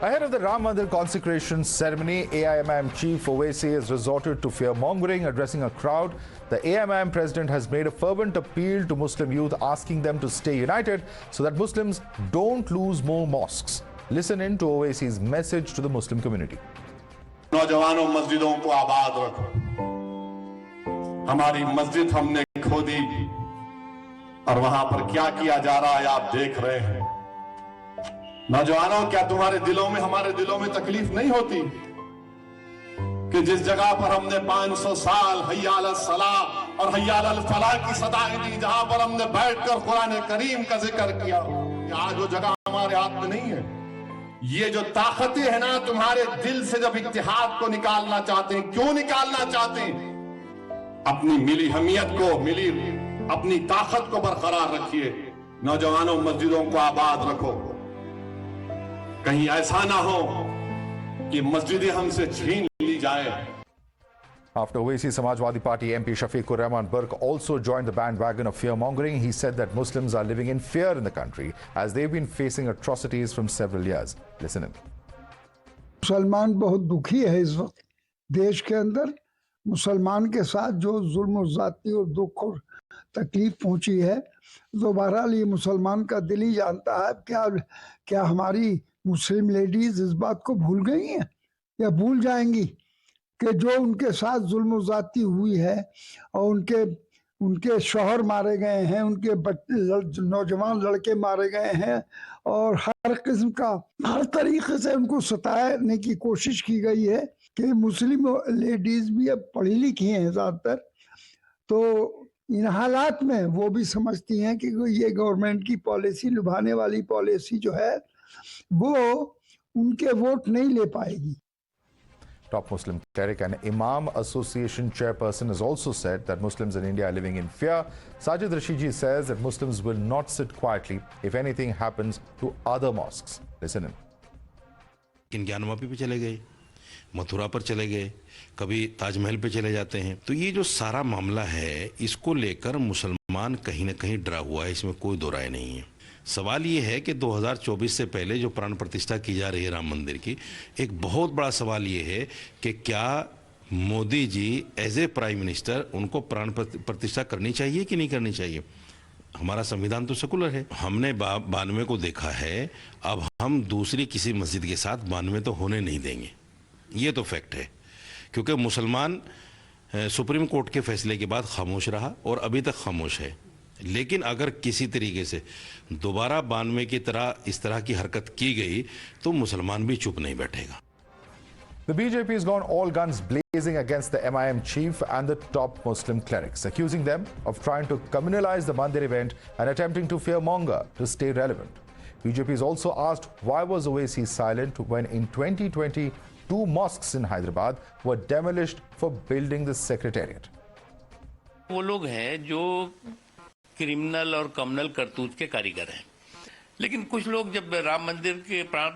Ahead of the Ram Mandir consecration ceremony, AIMIM chief Owaisi has resorted to fearmongering, addressing a crowd. The AIMIM president has made a fervent appeal to Muslim youth, asking them to stay united so that Muslims don't lose more mosques. Listen in to Owaisi's message to the Muslim community. नौजवानों मस्जिदों को आबाद रखो। हमारी मस्जिद हमने खोदी और वहां पर क्या किया जा रहा है आप देख रहे हैं। नौजवानों, क्या तुम्हारे दिलों में हमारे दिलों में तकलीफ नहीं होती कि जिस जगह पर हमने 500 साल हय्या अल सलाह और हय्या अल फलाह की सदाएं दी, जहां पर हमने बैठकर कुरान करीम का जिक्र किया, आज वो जगह हमारे हाथ में नहीं है। ये जो ताकतें हैं ना, तुम्हारे दिल से जब इत्तेहाद को निकालना चाहते हैं, क्यों निकालना चाहते हैं? अपनी मिली हमियत को, मिली अपनी ताकत को बरकरार रखिए। नौजवानों, मस्जिदों को आबाद रखो। कहीं ऐसा ना हो कि मस्जिदें हमसे छीन ली जाए। After Owaisi, Samajwadi Party MP Shafiqur Rahman Burke also joined the bandwagon of fear-mongering. He said that Muslims are living in fear in the country as they've been facing atrocities from several years. Listen in. मुसलमान बहुत दुखी है इस वक्त देश के अंदर। मुसलमान के साथ जो जुल्म और ज़ाती और दुख और तकलीफ पहुंची है, तो बहरहाल ये मुसलमान का दिल ही जानता है। क्या हमारी मुस्लिम लेडीज इस बात को भूल गई हैं या भूल जाएंगी कि जो उनके साथ जुल्म ज़ाती हुई है और उनके शौहर मारे गए हैं, उनके नौजवान लड़के मारे गए हैं और हर किस्म का हर तरीके से उनको सताने की कोशिश की गई है कि मुस्लिम लेडीज भी अब पढ़ी लिखी हैं ज़्यादातर, तो इन हालात में वो भी समझती हैं कि ये गवर्नमेंट की पॉलिसी, लुभाने वाली पॉलिसी जो है वो उनके वोट नहीं ले पाएगी। Top Muslim Cleric and Imam Association chairperson has also said that Muslims in India are living in fear. Sajid Rashidi says that Muslims will not sit quietly if anything happens to other mosques. Listen in. Gyanvapi पे चले गए, मथुरा पर चले गए, कभी ताजमहल पे चले जाते हैं। तो ये जो सारा मामला है, इसको लेकर मुसलमान कहीं ना कहीं डरा हुआ है, इसमें कोई दो राय नहीं है। सवाल ये है कि 2024 से पहले जो प्राण प्रतिष्ठा की जा रही है राम मंदिर की, एक बहुत बड़ा सवाल ये है कि क्या Modi ji as a prime minister उनको प्राण प्रतिष्ठा करनी चाहिए कि नहीं करनी चाहिए। हमारा संविधान तो सेकुलर है, हमने 92 को देखा है, अब हम दूसरी किसी मस्जिद के साथ 92 तो होने नहीं देंगे। ये तो फैक्ट है, क्योंकि मुसलमान सुप्रीम कोर्ट के फैसले के बाद खामोश रहा और अभी तक खामोश है। लेकिन अगर किसी तरीके से दोबारा 92 की तरह इस तरह की हरकत की गई तो मुसलमान भी चुप नहीं बैठेगा। The BJP has gone all guns blazing against the MIM chief and the top Muslim clerics, accusing them of trying to communalize the Mandir event and attempting to fearmonger to stay relevant. BJP has also asked why was Owaisi silent when in 2020 2 mosques in Hyderabad were demolished for building the secretariat. वो लोग हैं जो criminal और communal करतूत के कारीगर हैं, लेकिन कुछ लोग जब राम मंदिर के प्राण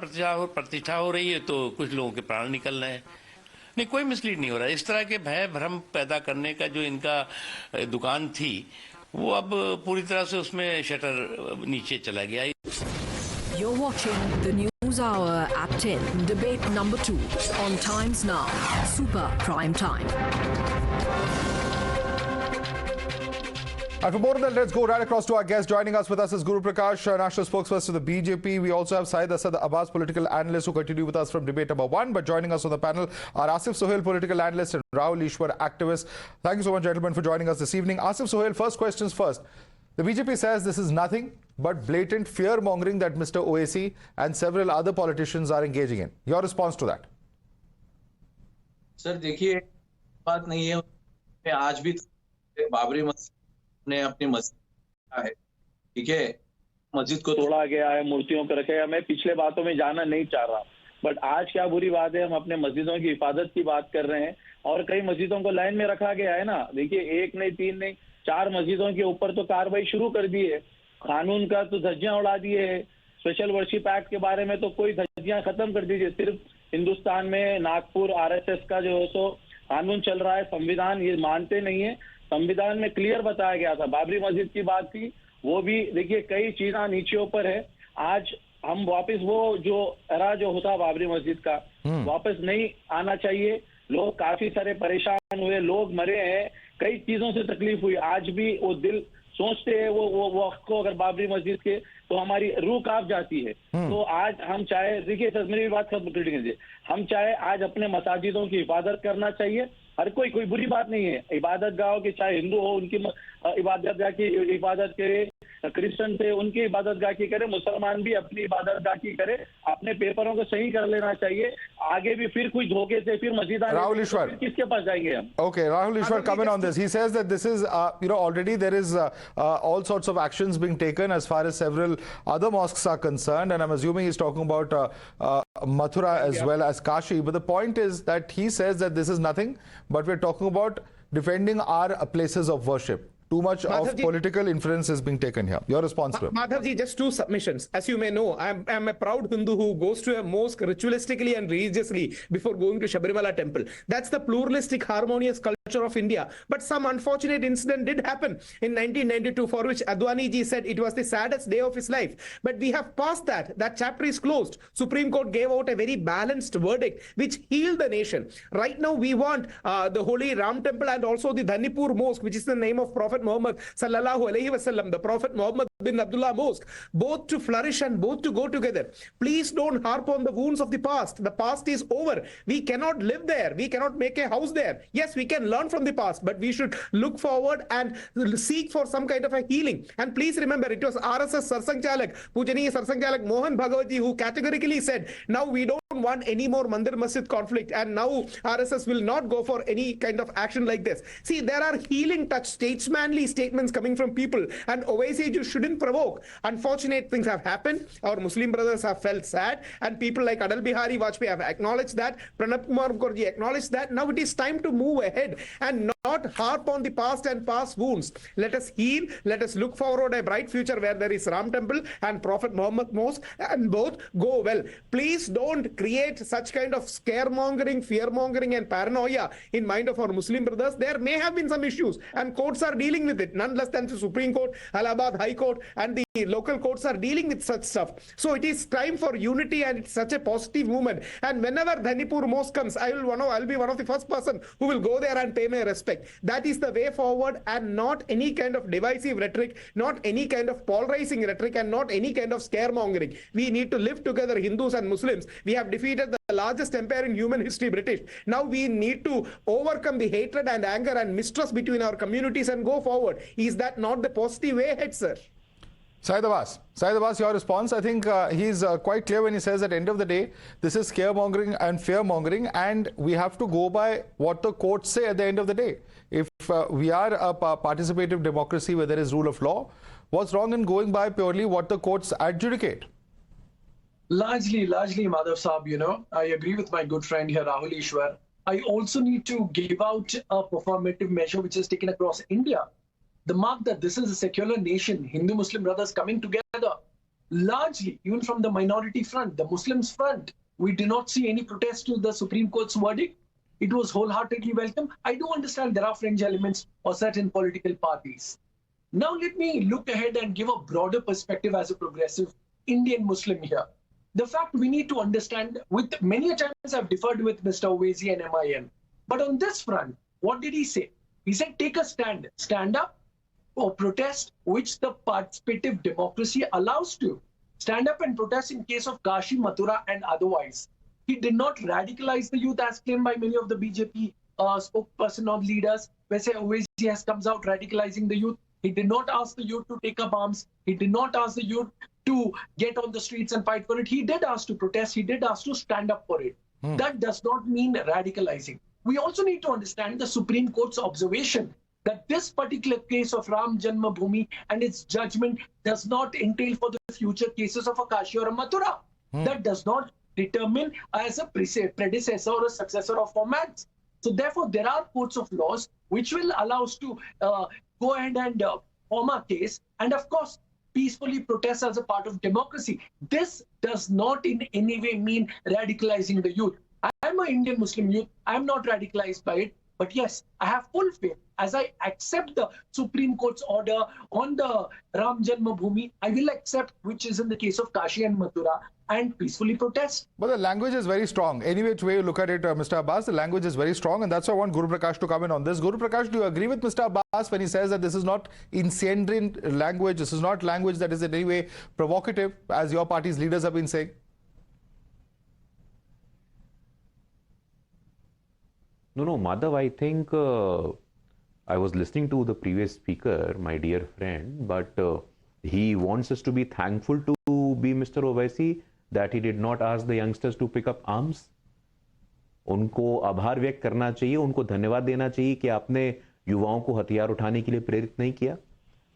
प्रतिष्ठा हो रही है तो कुछ लोगों के प्राण निकल रहे हैं। नहीं, कोई मिसलीड नहीं हो रहा है। इस तरह के भय भ्रम पैदा करने का जो इनका दुकान थी, वो अब पूरी तरह से उसमें शटर नीचे चला गया। You're watching the News Hour at 10, debate number 2 on Times Now, Super Prime Time. And for more on that, let's go right across to our guest. Joining us is Guru Prakash, national spokesperson of the BJP. We also have Syed Asad Abbas, political analyst, who continue with us from debate number 1. But joining us on the panel are Asif Sohail, political analyst, and Rahul Easwar, activist. Thank you so much, gentlemen, for joining us this evening. Asif Sohail, first questions first. The BJP says this is nothing but blatant fear-mongering that Mr. Owaisi and several other politicians are engaging in. Your response to that? Sir देखिए, बात नहीं है। आज भी बाबरी मस्जिद ने अपनी मस्जिद है, ठीक है, मस्जिद को तोड़ा गया है, मूर्तियों पर रखा है। मैं पिछले बातों में जाना नहीं चाह रहा, बट आज क्या बुरी बात है, हम अपने मस्जिदों की हिफाजत की बात कर रहे हैं और कई मस्जिदों को लाइन में रखा गया है ना। देखिए, 1 नहीं 3 नहीं 4 मस्जिदों के ऊपर तो कार्रवाई शुरू कर दी है। कानून का तो धज्जियां उड़ा दिए है। स्पेशल वर्शिप एक्ट के बारे में तो कोई धज्जियां खत्म कर दीजिए। सिर्फ हिंदुस्तान में नागपुर RSS का जो है तो कानून चल रहा है, संविधान ये मानते नहीं है। संविधान में क्लियर बताया गया था। बाबरी मस्जिद की बात थी, वो भी देखिए कई चीजें नीचे ऊपर है। आज हम वापस वो जो एरा जो होता बाबरी मस्जिद का वापस नहीं आना चाहिए। लोग काफी सारे परेशान हुए, लोग मरे हैं, कई चीजों से तकलीफ हुई। आज भी वो दिल सोचते हैं वो वक्त को, अगर बाबरी मस्जिद के, तो हमारी रूह कांप जाती है। तो आज हम चाहे, देखिए सर मेरी बात खत्म कर दीजिए, हम चाहे आज अपने मसाजिदों की इबादत करना चाहिए, हर कोई बुरी बात नहीं है, इबादत गाहों की, चाहे हिंदू हो उनकी इबादत गाह की इबादत करे, क्रिश्चियन थे उनकी इबादत गाह की करे, मुसलमान भी अपनी इबादत गाह की करे, अपने पेपरों को सही कर लेना चाहिए। आगे भी फिर कोई धोखे से फिर मस्जिद Rahul Easwar, किसके पास जाएंगे हम? Okay, Rahul Easwar, comment on this. He says that this is, already there is all sorts of actions being taken as far as several other mosques are concerned, and I'm assuming he's talking about Mathura as well as Kashi. But the point is that he says that this is nothing, but we're talking about defending our places of worship. Too much of political influence is being taken here. Your response, sir? Madhavji, just two submissions. As you may know, I'm a proud Hindu who goes to a mosque ritualistically and religiously before going to Sabarimala temple. That's the pluralistic, harmonious culture of India. But some unfortunate incident did happen in 1992, for which Advani ji said it was the saddest day of his life. But we have passed that. That chapter is closed. Supreme Court gave out a very balanced verdict which healed the nation. Right now, we want the holy Ram temple and also the Dhanipur mosque, which is the name of Prophet Muhammad sallallahu alaihi wasallam, the Prophet Muhammad bin Abdullah mosque, both to flourish and both to go together. Please don't harp on the wounds of the past. The past is over. We cannot live there. We cannot make a house there. Yes, we can learn from the past, but we should look forward and seek for some kind of a healing. And please remember, it was RSS Sarsangchalak, Pujaniya Sarsangchalak Mohan Bhagwat ji, who categorically said, now we don't want any more Mandir Masjid conflict, and now RSS will not go for any kind of action like this. See, there are healing touch, statesmanly statements coming from people, and Owaisi, you shouldn't provoke. Unfortunate things have happened. Our Muslim brothers have felt sad, and people like Adal Bihari Vajpayee have acknowledged that. Pranab Kumar Mukherjee acknowledged that. Now it is time to move ahead and not harp on the past and past wounds. Let us heal. Let us look forward a bright future where there is Ram Temple and Prophet Muhammad Mosque, and both go well. Please don't create such kind of scaremongering, fearmongering and paranoia in mind of our Muslim brothers. There may have been some issues, and courts are dealing with it. None less than the Supreme Court, Allahabad High Court and the local courts are dealing with such stuff. So it is time for unity, and it's such a positive movement. And whenever Dhanipur Mosque comes, I'll be one of the first person who will go there and pay my respect. That is the way forward, and not any kind of divisive rhetoric, not any kind of polarizing rhetoric, and not any kind of scaremongering. We need to live together, Hindus and Muslims. We have defeated the largest empire in human history, British. Now we need to overcome the hatred and anger and mistrust between our communities and go forward. Is that not the positive way ahead, sir? Syed Abbas, your response? I think he's quite clear when he says at the end of the day, this is scaremongering and fearmongering, and we have to go by what the courts say at the end of the day. If we are a participative democracy where there is rule of law, what's wrong in going by purely what the courts adjudicate? Largely, Madhav Saab, I agree with my good friend here, Rahul Easwar. I also need to give out a performative measure which is taken across India. The mark that this is a secular nation, Hindu-Muslim brothers coming together, largely, even from the minority front, the Muslims front, we do not see any protest to the Supreme Court's verdict. It was wholeheartedly welcome. I do understand there are fringe elements or certain political parties. Now let me look ahead and give a broader perspective as a progressive Indian Muslim here. The fact we need to understand, with many times I've differed with Mr. Owaisi and MIM, but on this front, what did he say? He said, take a stand, stand up or protest, which the participative democracy allows to. Stand up and protest in case of Kashi, Mathura and otherwise. He did not radicalize the youth as claimed by many of the BJP spokesperson or leaders. Where say Owaisi has comes out radicalizing the youth. He did not ask the youth to take up arms. He did not ask the youth to get on the streets and fight for it. He did ask to protest. He did ask to stand up for it. That does not mean radicalizing. We also need to understand the Supreme Court's observation that this particular case of Ram Janmabhoomi and its judgment does not entail for the future cases of a Kashi or a Mathura. That does not determine as a predecessor or a successor of formats. So therefore, there are courts of laws which will allow us to go ahead and form a case, and of course, peacefully protest as a part of democracy. This does not in any way mean radicalizing the youth. I'm an Indian Muslim youth. I'm not radicalized by it. But yes, I have full faith. As I accept the Supreme Court's order on the Ram Janmabhoomi, I will accept, which is in the case of Kashi and Mathura, and peacefully protest. But the language is very strong. Any which way you look at it, Mr. Abbas, the language is very strong, and that's why I want Guru Prakash to come in on this. Guru Prakash, do you agree with Mr. Abbas when he says that this is not incendiary language, this is not language that is in any way provocative, as your party's leaders have been saying? No, Madhav, I think I was listening to the previous speaker, my dear friend, but he wants us to be thankful to be Mr. Owaisi that he did not ask the youngsters to pick up arms. उनको आभार व्यक्त करना चाहिए, उनको धन्यवाद देना चाहिए कि आपने युवाओं को हथियार उठाने के लिए प्रेरित नहीं किया.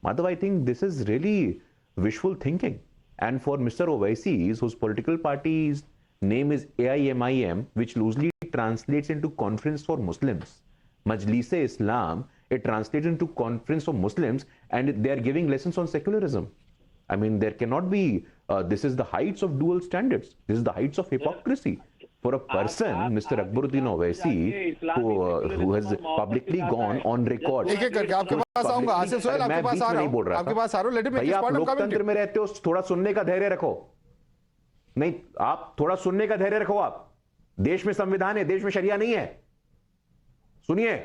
Madhav, I think this is really wishful thinking. And for Mr. Owaisi, whose political party's name is AIMIM, which loosely translates into Conference for Muslims. Majlis-e-Islam, it translates into Conference for Muslims, and they are giving lessons on secularism. I mean, there cannot be, this is the heights of dual standards. This is the heights of hypocrisy. For a person, Mr. Asaduddin Owaisi, who has publicly gone on record. भैया आप लोकतंत्र में रहते हो, थोड़ा सुनने का धैर्य रखो. नहीं, आप थोड़ा सुनने का धैर्य रखो. आप देश में संविधान है, देश में शरिया नहीं है. सुनिए,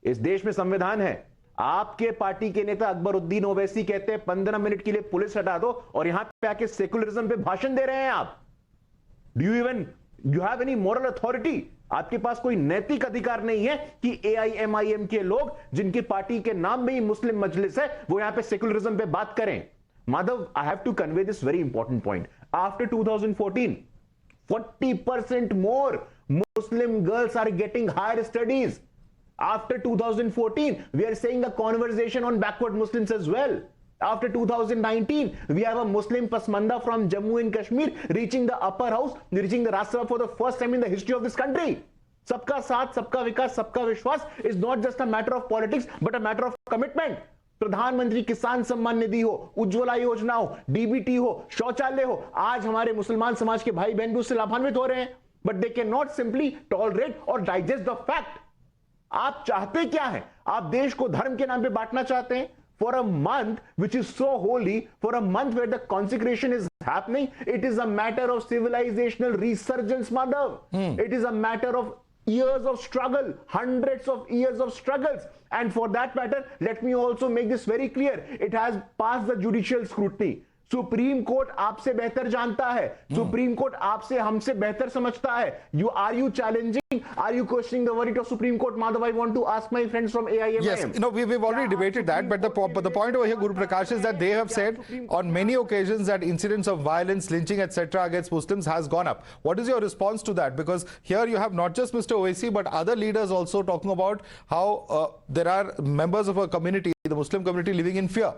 इस देश में संविधान है. आपके पार्टी के नेता अकबरुद्दीन ओवैसी कहते हैं 15 मिनट के लिए पुलिस हटा दो, और यहां पे आके सेकुलरिज्म पे भाषण दे रहे हैं आप. Do you have any moral authority? आपके पास कोई नैतिक अधिकार नहीं है कि AIMIM के लोग, जिनकी पार्टी के नाम में ही मुस्लिम मजलिस है, वो यहां पे सेकुलरिज्म पे बात करें. Madhav, I have to convey this very important point. After 2014, 40% more Muslim girls are getting higher studies. After 2014, we are saying a conversation on backward Muslims as well. After 2019, we have a Muslim Pasmanda from Jammu and Kashmir reaching the upper house, reaching the Rajya Sabha for the first time in the history of this country. Sabka Saath, Sabka Vikas, Sabka Vishwas is not just a matter of politics, but a matter of commitment. प्रधानमंत्री किसान सम्मान निधि हो, उज्ज्वला योजना हो, DBT हो, शौचालय हो, आज हमारे मुसलमान समाज के भाई बहन भी उससे लाभान्वित हो रहे हैं. But they can not simply tolerate और डाइजेस्ट द फैक्ट. आप चाहते क्या है? आप देश को धर्म के नाम पे बांटना चाहते हैं. For a month which is so holy, for a month where the consecration is happening, it is a matter of civilizational resurgence, Madhav. It is a matter of years of struggle, hundreds of years of struggles. And for that matter, let me also make this very clear. It has passed the judicial scrutiny. Supreme court आपसे बेहतर जानता है. Supreme court आपसे हमसे बेहतर समझता है. Are you challenging? Are you questioning the verdict of Supreme Court? Madhav, I want to ask my friends from AIMIM. Yes, we've already debated that, but the point over here, Guru Prakash, is that they have said on many occasions that incidents of violence, lynching, etc. against Muslims has gone up. What is your response to that? Because here you have not just Mr. Owaisi, but other leaders also talking about how there are members of a community, the Muslim community, living in fear.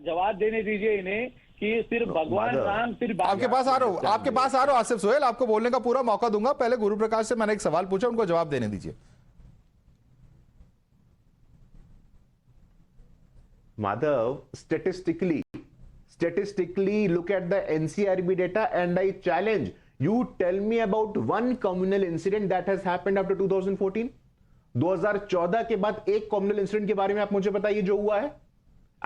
जवाब देने दीजिए इन्हें कि सिर्फ भगवान राम सिर्फ आपके पास आ रहा हूं आसिफ सोहेल, आपको बोलने का पूरा मौका दूंगा. पहले गुरु प्रकाश से मैंने एक सवाल पूछा, उनको जवाब देने दीजिए. Madhav, statistically look at the NCRB data, and I challenge you, tell me about one communal incident that has happened after 2014. 2014 के बाद एक communal incident के बारे में आप मुझे बताइए जो हुआ है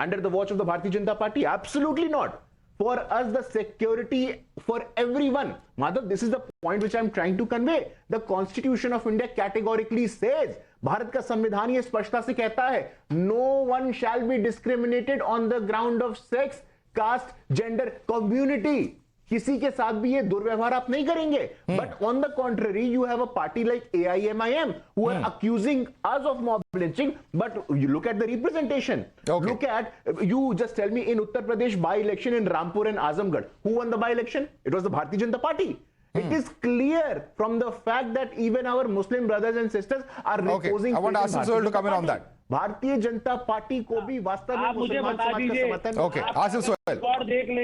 under the watch of the Bharatiya Janata Party? Absolutely not. For us, the security for everyone. Madhav, this is the point which I am trying to convey. The Constitution of India categorically says, Bharat का संविधान ये स्पष्टता से कहता है, no one shall be discriminated on the ground of sex, caste, gender, community. किसी के साथ भी ये दुर्व्यवहार आप नहीं करेंगे. But on the contrary, you have a party like AIMIM who are accusing us of mob lynching. But you look at the representation. Okay. Look at, you just tell me, in Uttar Pradesh by-election in Rampur and Azamgarh, who won the by-election? It was the Bharatiya Janata Party. It is clear from the fact that even our Muslim brothers and sisters are reposing. I want Asif Sohail to come in on that. Bharatiya Janata party को भी वास्तव में मुसलमान समाज का समर्थन. Okay, Asif Sohail.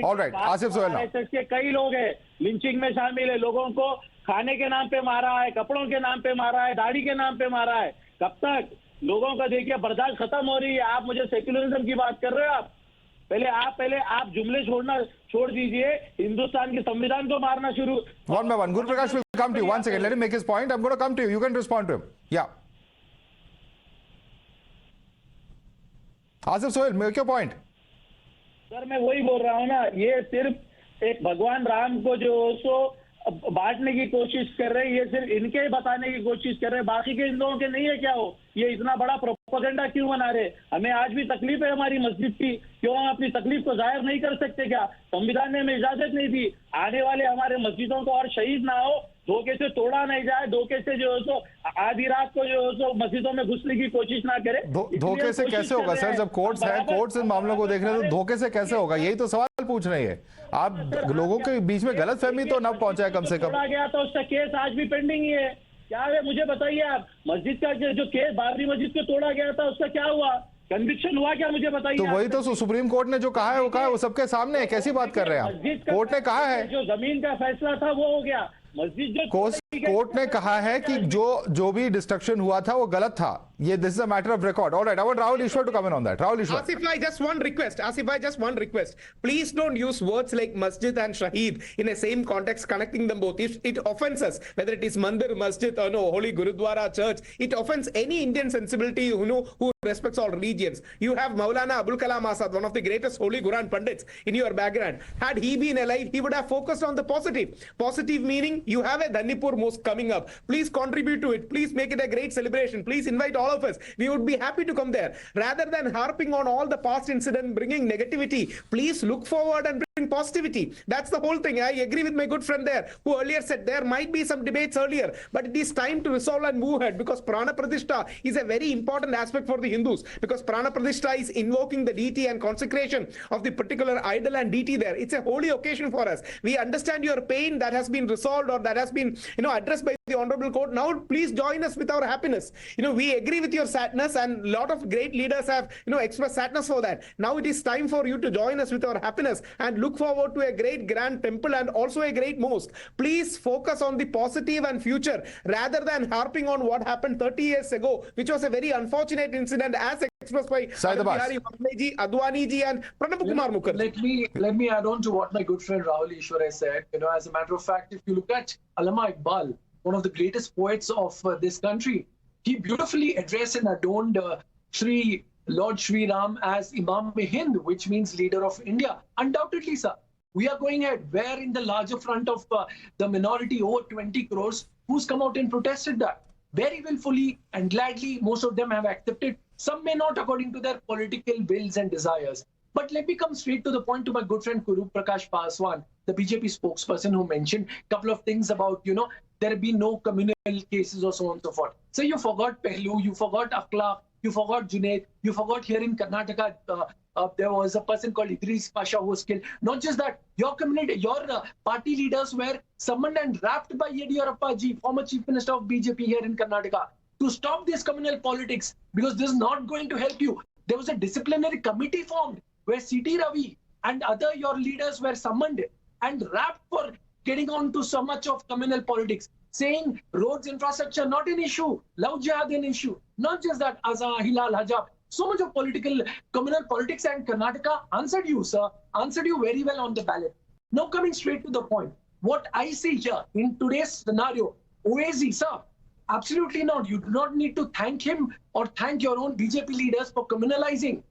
Alright, Asif Sohail. के कई लोग हैं लिंचिंग में शामिल है. लोगों को खाने के नाम पे मारा है, कपड़ों के नाम पे मारा है, दाढ़ी के नाम पे मारा है. कब तक लोगों का देखिए बर्दाश्त खत्म हो रही है. आप मुझे सेक्युलरिज्म की बात कर रहे हो. आप पहले आप जुमले छोड़ दीजिए. हिंदुस्तान के संविधान को मारना शुरू. One by one, Guru Prakash will come to you. One second. Let him make his point. I'm going to come to you. You can respond to him. Yeah. Asif Sohail, make your point. Sir मैं वही बोल रहा हूँ ना, ये सिर्फ एक भगवान राम को जो सो बांटने की कोशिश कर रहे हैं, ये सिर्फ इनके ही बताने की कोशिश कर रहे हैं, बाकी के इन लोगों के नहीं है क्या? हो ये इतना बड़ा प्रोपेगेंडा क्यों बना रहे? हमें आज भी तकलीफ है हमारी मस्जिद की, क्यों हम अपनी तकलीफ को जाहिर नहीं कर सकते क्या? संविधान ने हमें इजाजत नहीं दी, आने वाले हमारे मस्जिदों को और शहीद ना हो, धोखे से तोड़ा नहीं जाए, धोखे से जो है सो आधी रात को जो है सो मस्जिदों में घुसने की कोशिश ना करे। धोखे से कैसे होगा सर? जब कोर्ट्स हैं, कोर्ट्स इन मामलों को देख रहे हैं, तो धोखे से कैसे होगा? यही तो सवाल पूछ रही है आप। लोगों के बीच में गलतफहमी तो न पहुंचाए कम से कम। तोड़ा गया तो उसका केस आज भी पेंडिंग ही है। क्या है मुझे बताइए आप, मस्जिद का जो केस बाबरी मस्जिद को तोड़ा गया था उसका क्या हुआ? कन्विक्शन हुआ क्या? मुझे बताइए। तो वही तो सुप्रीम कोर्ट ने जो कहा है वो कहा है, वो सबके सामने है। कैसी बात कर रहे हैं आप? कोर्ट ने कहा है, जो जमीन का फैसला था वो हो गया, मस्जिद जो कोर्ट ने कहा है कि जो भी डिस्ट्रक्शन हुआ था वो गलत था। ये this is a matter of record. Alright, I want Rahul Easwar to come in on that. Rahul Easwar. Asif bhai, just one request. Please don't use words like masjid and shaheed in the same context, connecting them both. It offends us, whether it is Mandir, masjid, or no holy Gurudwara, church. It offends any Indian sensibility who respects all religions. You have Maulana Abul Kalam Azad, one of the greatest holy Quran pundits, in your background. Had he been alive, he would have focused on the positive. Positive meaning you have a Dhanipur mosque coming up. Please contribute to it. Please make it a great celebration. Please invite all of us. We would be happy to come there. Rather than harping on all the past incident, bringing negativity, please look forward and bring positivity. That's the whole thing. I agree with my good friend there, who earlier said there might be some debates earlier, but it is time to resolve and move ahead, because Prana Pratishtha is a very important aspect for the Hindus, because Prana Pratishtha is invoking the deity and consecration of the particular idol and deity there. It's a holy occasion for us. We understand your pain that has been resolved, or that has been addressed by the honorable court. Now please join us with our happiness. We agree with your sadness, and a lot of great leaders have expressed sadness for that. Now it is time for you to join us with our happiness and look forward to a great grand temple and also a great mosque. Please focus on the positive and future, rather than harping on what happened 30 years ago, which was a very unfortunate incident, as expressed by Advani ji and Pranab Kumar Mukherjee. Let me add on to what my good friend Rahul Easwar has said. As a matter of fact, if you look at Allama Iqbal, one of the greatest poets of this country, he beautifully addressed and adorned Lord Shri Ram as Imam-e-Hind, which means leader of India. Undoubtedly, sir, we are going ahead. Where in the larger front of the minority, over 20 crores, who's come out and protested that? Very willfully and gladly, most of them have accepted. Some may not, according to their political wills and desires. But let me come straight to the point, to my good friend Kurup Prakash Paswan, the BJP spokesperson, who mentioned a couple of things about, there have been no communal cases or so on and so forth. So you forgot Pehlu, you forgot Akhlaq, you forgot Junaid, you forgot here in Karnataka, there was a person called Idris Pasha who was killed. Not just that, your community, your party leaders were summoned and rapped by Yediyurappa ji, former chief minister of BJP here in Karnataka, to stop this communal politics, because this is not going to help you. There was a disciplinary committee formed where C.T. Ravi and other your leaders were summoned and rapped for getting on to so much of communal politics, saying roads infrastructure not an issue, love jihad an issue. Not just that, Azan, Hilal, Hijab, so much of communal politics, and Karnataka answered you, sir, answered you very well on the ballot. Now coming straight to the point, what I see here in today's scenario, Owaisi, sir, absolutely not. You do not need to thank him or thank your own BJP leaders for communalizing.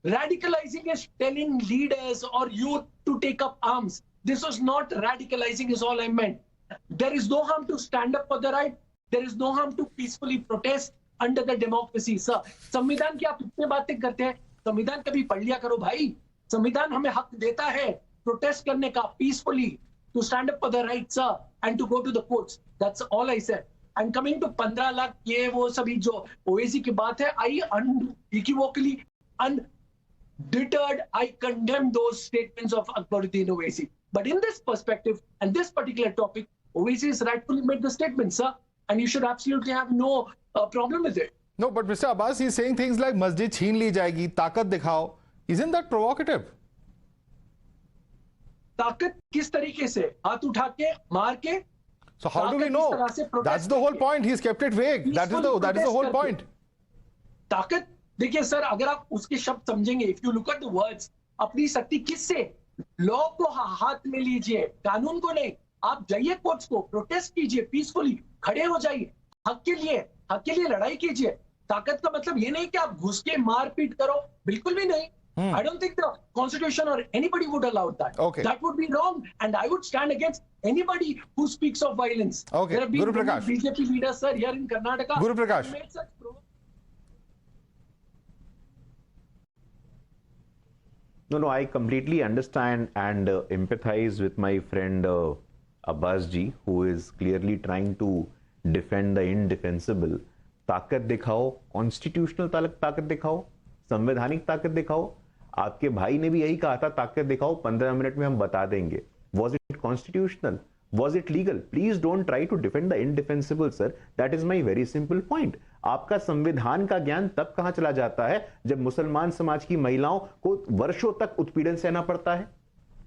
Radicalizing is telling leaders or youth to take up arms. This was not radicalizing, is all I meant. There is no harm to stand up for the right. There is no harm to peacefully protest under the democracy, sir. संविधान की आप इतने बातें करते हैं, संविधान कभी पढ़ लिया करो भाई. संविधान हमें हक देता है प्रोटेस्ट करने का, peacefully, to stand up for the right, sir, and to go to the courts. That's all I said. And coming to 15 lakh, ये वो सभी जो ओवैसी की बात है, I unequivocally, undeterred, I condemn those statements of Asaduddin Owaisi. But in this perspective and this particular topic, Owaisi has rightfully made the statement, sir, and you should absolutely have no problem with it. No, but Mr. Abbas, he's saying things like masjid छीन ली जाएगी, ताकत दिखाओ. Isn't that provocative? ताकत किस तरीके से? हाथ उठा के, मार के? So how do we know? That's the whole point. He's kept it vague. That is the whole point. ताकत, देखिए सर, अगर आप उसके शब्द समझेंगे, if you look at the words, अपनी शक्ति किससे? लॉ को हाथ में लीजिए, कानून को नहीं. आप जाइए कोर्ट्स को, प्रोटेस्ट कीजिए, पीसफुली खड़े हो जाइए, हक के लिए लड़ाई कीजिए। ताकत का मतलब ये नहीं कि आप घुस के मारपीट करो, बिल्कुल भी नहीं। I don't think the constitution or anybody would allow that. Okay. That would be wrong, and I would stand against anybody who speaks of violence. Okay. There have been Guru Prakash. BJP leaders, sir, here in Karnataka. Guru Prakash. who made such No, I completely understand and empathize with my friend Abbas ji, who is clearly trying to defend the indefensible. ताकत दिखाओ, constitutional ताकत दिखाओ, संवैधानिक ताकत दिखाओ। आपके भाई ने भी यही कहा था, ताकत दिखाओ, 15 मिनट में हम बता देंगे। Was it constitutional? Was it legal? Please don't try to defend the indefensible, sir. That is my very simple point. आपका संविधान का ज्ञान तब कहां चला जाता है जब मुसलमान समाज की महिलाओं को वर्षों तक उत्पीड़न सहना पड़ता है।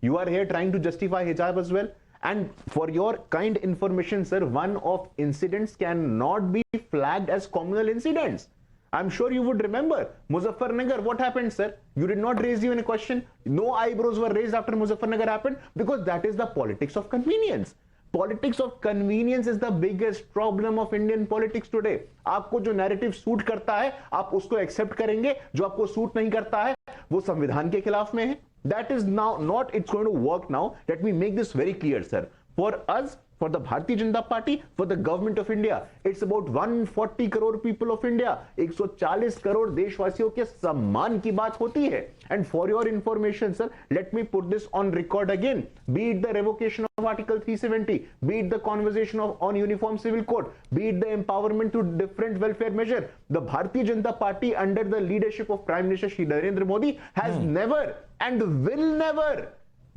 You are here trying to justify hijab as well. And for your kind information, sir, one of incidents cannot be flagged as communal incidents. I'm sure you would remember Muzaffarnagar. What happened, sir? You did not raise even a question. No eyebrows were raised after Muzaffarnagar happened because that is the politics of convenience. Politics of convenience is the biggest problem of Indian politics today. आपको जो narrative suit करता है आप उसको accept करेंगे, जो आपको suit नहीं करता है वो संविधान के खिलाफ में है. That is now not it's going to work now. Let me make this very clear, sir. For us, for the Bharatiya Janata Party, for the government of India, it's about 140 crore people of India. 140 crore देशवासियों के सम्मान की बात होती है. And for your information, sir, let me put this on record again. Be it the revocation of Article 370, be it the conversation on Uniform Civil Code, be it the empowerment through different welfare measure, the Bharatiya Janata Party under the leadership of Prime Minister Shri Narendra Modi has never and will never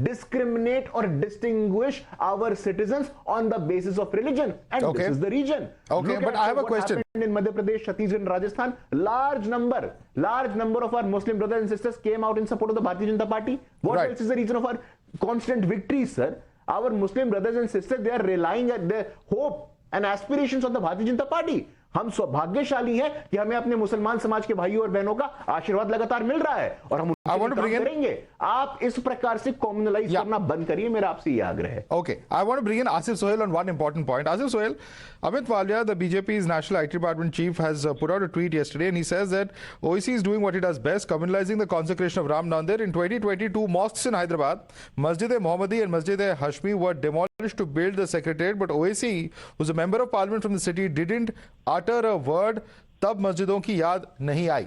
discriminate or distinguish our citizens on the basis of religion, and Okay. this is the region. Okay, Look but at I have a what question. happened in Madhya Pradesh, Chhattisgarh, and Rajasthan. Large number of our Muslim brothers and sisters came out in support of the Bharatiya Janata Party. What Right. else is the reason of our constant victories, sir? Our Muslim brothers and sisters, they are relying at their hope and aspirations on the Bharatiya Janata Party. हम सौभाग्यशाली हैं कि हमें अपने मुसलमान समाज के भाइयों और बहनों का आशीर्वाद लगातार मिल रहा है और हम करेंगे. आप इस प्रकार से कॉम्युनलाइज करना बंद करिए, मेरा आपसे ये आग्रह है. Okay, I want to bring in Asif Sohail on one important point. Asif Sohail, Amit Walia, the BJP's National IT Department chief, has put out a tweet yesterday, and he says that Owaisi is doing what he does best, communalizing the consecration of Ram Mandir. In 2022, mosques in Hyderabad, Masjid-e-Mohammadi and Masjid-e-Hashmi were demolished to build the secretariat, but Owaisi, who's a member of parliament from the city, didn't utter a word. तब मस्जिदों की याद नहीं आई.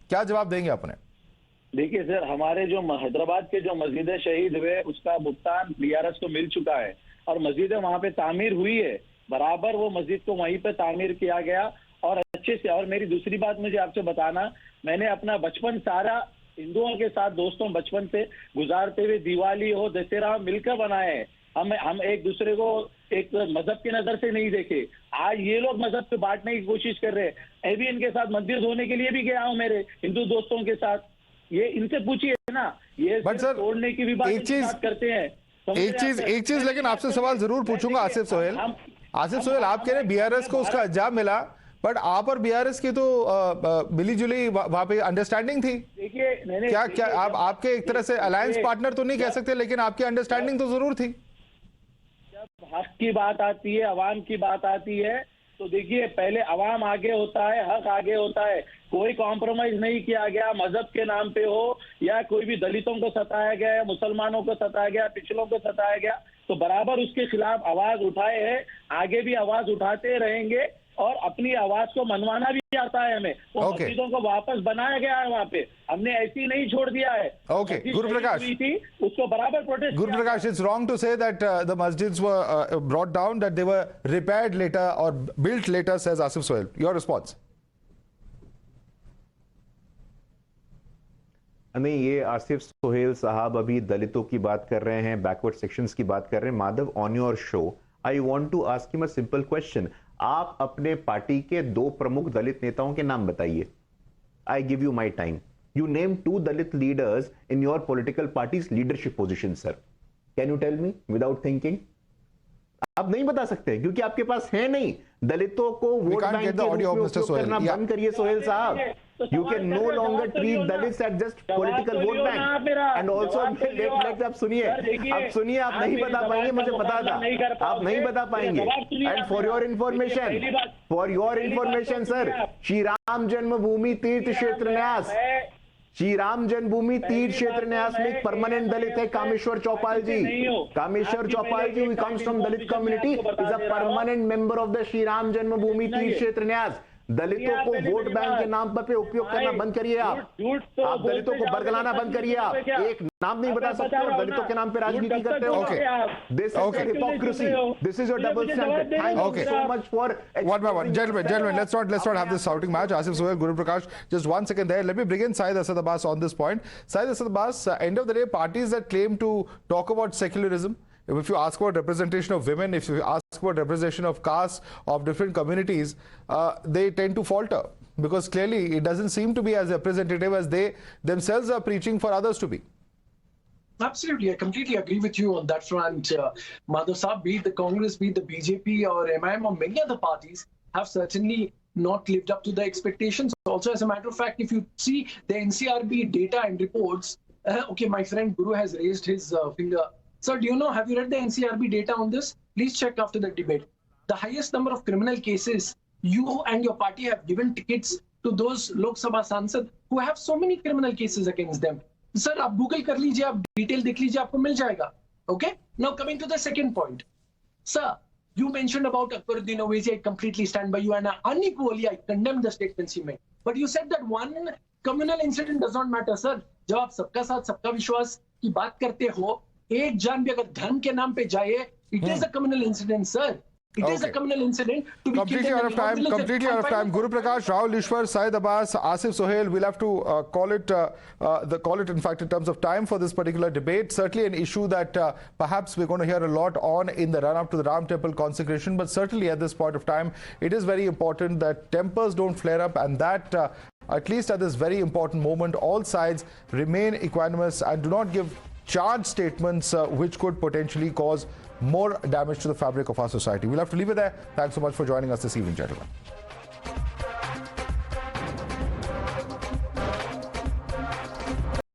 क्या जवाब देंगे आपने? देखिए सर, हमारे जो हैदराबाद के जो मस्जिदें शहीद हुए उसका भुगतान बीआरएस को मिल चुका है और मस्जिदें वहां पे तामीर हुई है. बराबर वो मस्जिद को वहीं पे तामीर किया गया और अच्छे से. और मेरी दूसरी बात मुझे आपसे बताना, मैंने अपना बचपन सारा हिंदुओं के साथ दोस्तों बचपन से गुजारते हुए दिवाली हो दशहरा मिलकर बनाए हैं. हम एक दूसरे को एक मजहब की नजर से नहीं देखे. आज ये लोग मजहब पे बांटने की कोशिश कर रहे हैं. मैं भी इनके साथ मंदिर धोने के लिए भी गया हूँ मेरे हिंदू दोस्तों के साथ. ये इनसे पूछिए ना, ये तोड़ने की भी बात करते हैं. एक चीज लेकिन आपसे सवाल जरूर पूछूंगा आसिफ सोहेल. आसिफ सोहेल, आप कह रहे हैं बीआरएस को उसका इजाब मिला, बट आप और बीआरएस की तो मिली जुली वहां पे अंडरस्टैंडिंग थी. देखिए क्या आप आपके एक तरह से अलायंस पार्टनर तो नहीं कह सकते, लेकिन आपकी अंडरस्टैंडिंग तो जरूर थी. जब हक की बात आती है, अवाम की बात आती है, तो देखिए पहले अवाम आगे होता है, हक आगे होता है. कोई कॉम्प्रोमाइज नहीं किया गया, मजहब के नाम पे हो या कोई भी दलितों को सताया गया या मुसलमानों को सताया गया, पिछड़ों को सताया गया, तो बराबर उसके खिलाफ आवाज उठाए हैं. आगे भी आवाज उठाते रहेंगे और अपनी आवाज को मनवाना भी आता है हमें. वो मस्जिदों को वापस बनाया गया है वहां पे, हमने ऐसे ही नहीं छोड़ दिया है. Okay, Guru Prakash, उसको बराबर protest. Guru Prakash, it's wrong to say that the masjids were brought down, that they were repaired later or built later, says Asif Sohail. Your response? नहीं, ये आसिफ सोहेल साहब अभी दलितों की बात कर रहे हैं, बैकवर्ड सेक्शंस की बात कर रहे हैं. Madhav, on your show I want to ask him a simple question. आप अपने पार्टी के 2 प्रमुख दलित नेताओं के नाम बताइए. I give you my time. You name 2 Dalit leaders in your political parties leadership position, sir. Can you tell me without thinking? आप नहीं बता सकते क्योंकि आपके पास है नहीं। दलितों को वोट बैंक के रूप में उपयोग करना बंद करिए सोहेल साहब। You can no longer treat Dalits at just political vote bank and also आप सुनिए, आप नहीं बता पाएंगे, मुझे पता था आप नहीं बता पाएंगे। And for your information sir, Shri Ram Janmabhoomi Teerth क्षेत्र न्यास, श्री राम जन्मभूमि तीर्थ क्षेत्र न्यास में एक परमानेंट दलित है कामेश्वर चौपाल जी। कामेश्वर चौपाल जी who comes from Dalit community is a permanent member of the Shri Ram Janmabhoomi Teerth क्षेत्र न्यास। दलितों को वोट बैंक के नाम पर उपयोग करना बंद करिए। आप दलितों को बरगलाना बंद करिए। आप एक नाम नहीं बता सकते और दलितों के नाम पे राजनीति करते हो। This is hypocrisy. This is your double standard. Thank you so much for one by one. Gentlemen, let's not have this shouting match. Asif Sohail, Guru Prakash, just 1 second there. Let me bring in Syed Asad Abbas on this point. Syed Asad Abbas, end of the day, parties that claim to talk about secularism, if you ask about representation of women, if you ask about representation of castes, of different communities, they tend to falter because clearly it doesn't seem to be as representative as they themselves are preaching for others to be. Absolutely, I completely agree with you on that front. Madhav Saab, be it the Congress, be it the BJP or AIMIM or many other parties have certainly not lived up to the expectations. Also, as a matter of fact, if you see the NCRB data and reports, okay, my friend Guru has raised his finger. Sir, do you know, have you read the NCRB data on this? Please check after the debate. The highest number of criminal cases, you and your party have given tickets to those Lok Sabha Sansad who have so many criminal cases against them. Sir, आप Google कर लीजिए, आप detail देख लीजिए, आपको मिल जाएगा. Okay? Now coming to the second point. Sir, you mentioned about Asaduddin Owaisi. I completely stand by you and unequally I condemn the statements he made. But you said that one communal incident does not matter, sir. जब आप सबका साथ सबका विश्वास की बात करते हो, एक जान भी अगर धर्म के नाम पे जाए, it is a communal incident, sir. It is a communal incident. To be completely out of time. Completely out of time. Guru Prakash, Rahul Easwar, Syed Abbas, Asif Sohail. We'll have to call it in fact in terms of time for this particular debate. Certainly an issue that perhaps we're going to hear a lot on in the run-up to the Ram Temple consecration. But certainly at this point of time, it is very important that tempers don't flare up and that at least at this very important moment, all sides remain equanimous and do not give charged statements which could potentially cause more damage to the fabric of our society. We'll have to leave it there. Thanks so much for joining us this evening, gentlemen.